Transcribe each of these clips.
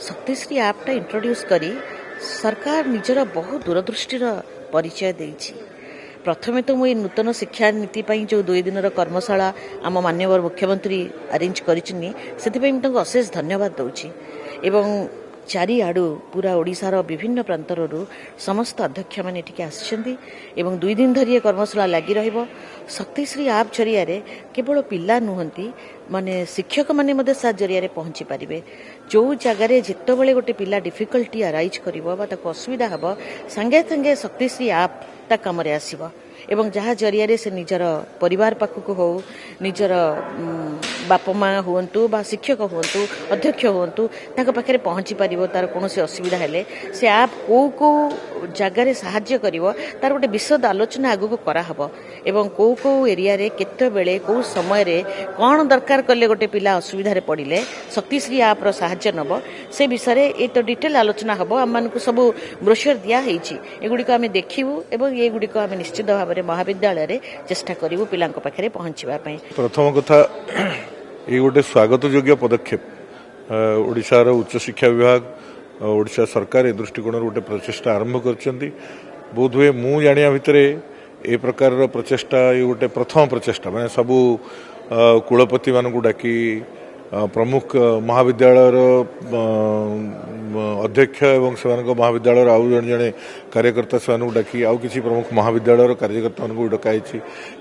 शक्तिश्री ऐपटा introduce करी सरकार निजर बहुत दूरदृष्टिर परिचय देइछि। प्रथमे तो मुझे नूतन शिक्षा नीति जो 2 दिन कर्मशाला आम माननीय मुख्यमंत्री अरेंज कर अशेष धन्यवाद दूची। एवं चारिआडू पूरा ओडिशार विभिन्न प्रांतरु समस्त अध्यक्ष मैंने आसछन्ति एवं 2 दिन धरी कर्मशाला लगी रहिबो। शक्तिश्री ऐप जरिया केवल पिला नुहंती माने शिक्षक माने सा जरिया पहुंची पारिबे। जो जगार जितेबाला गोटे पिला डिफिकल्टी अराइज करिवो बा ताको असुविधा हबो संगे संगे शक्तिश्री ऐप ता काम रे आसीबो एवं जहाँ जरिया से निजर परिवार पाखक हो निजर बापा माँ हुंतु बा शिक्षक हुंतु अध्यक्ष हुंतु ताको पाखरे पहुंची पारिबो। तार कोनोसी असुविधा हेले से ऐप को जगार साहाय्य करिवो तार गोटे विशद आलोचना आगु करा हबो एवं को एरिया रे केते बेले को समय रे कोन दरकार कले गोटे पिला असुविधा रे पड़िले शक्तिश्री ऐप रो साहाय्य नबो से विषय रे ए तो डिटेल आलोचना हबो। हम मानकु सब ब्रोशर दिया हेछि एगुडी को आमे देखिबु एवं ए गुडी को आमे निश्चित भाव में महाविद्यालय रे चेष्टा करिवु पिलांको पाखरे पहुंचीबा पई। प्रथम कथा ये गोटे स्वागत योग्य पदक्षेप ओडिशार उच्च शिक्षा विभाग ओडिशा सरकार ए दृष्टिकोण गोटे प्रचेषा आरंभ करछन्ती। बोध हुए मु जानिया भितरे ए प्रकार प्रचेषा ये गोटे प्रथम प्रचेषा माने सबु कुलपति मानकु डाकी प्रमुख महाविद्यालय अध्यक्ष एवं से महाविद्यालय आउ जड़े जड़े कार्यकर्ता से डाकी आउ किसी प्रमुख महाविद्यालय कार्यकर्ता भी डकाई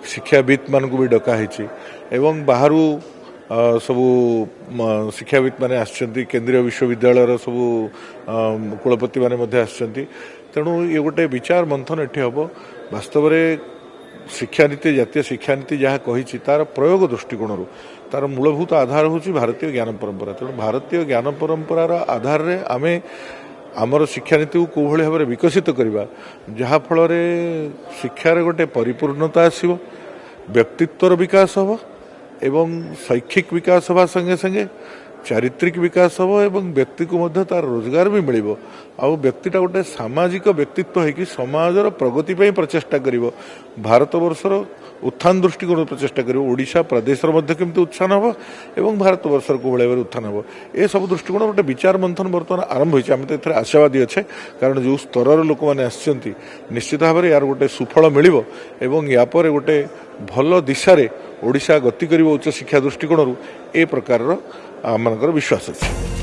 शिक्षाविद मान भी डकाई एवं बाहर सबू शिक्षाविद मैंने आसछन्ति केंद्रीय विश्वविद्यालय सबू कुलपति मैंने आसछन्ति। तेणु ये गोटे विचार मंथन एठी हम वास्तव में शिक्षानीति जातीय शिक्षानीति जहाँ कही तार प्रयोग दृष्टिकोण तार मूलभूत आधार हूँ भारतीय ज्ञान परंपरा। तेणु भारतीय ज्ञान परंपरार आधार रे आमे आमर शिक्षानीति को कौ भाव में विकसित करवा जहाँफल शिक्षार गोटे परिपूर्णता आसव व्यक्तित्वर विकास हम एवं शैक्षिक विकास हवा संगे संगे चारित्रिक विकास हम एवं व्यक्ति को मध्य तार रोजगार भी मिल आउ व्यक्तिटा गोटे सामाजिक व्यक्तित्व है कि समाजर प्रगति पर प्रचेषा कर भारत वर्षर उत्थान दृष्टिकोण प्रचेषा कर ओडिशा प्रदेश केमती उत्थान हम एवं भारत वर्षर को भाव उत्थान हम ए सब दृष्टिकोण गोटे विचार मंथन बर्तमान आरंभ होती आम तो आशावादी अच्छे कारण जो स्तर लोक मैंने आसछन्ति निश्चित भाव में यार गोटे सुफल मिल या गोटे भल दिशा ओडिशा गति कर उच्च शिक्षा दृष्टिकोण ए प्रकार आम विश्वास अच्छे।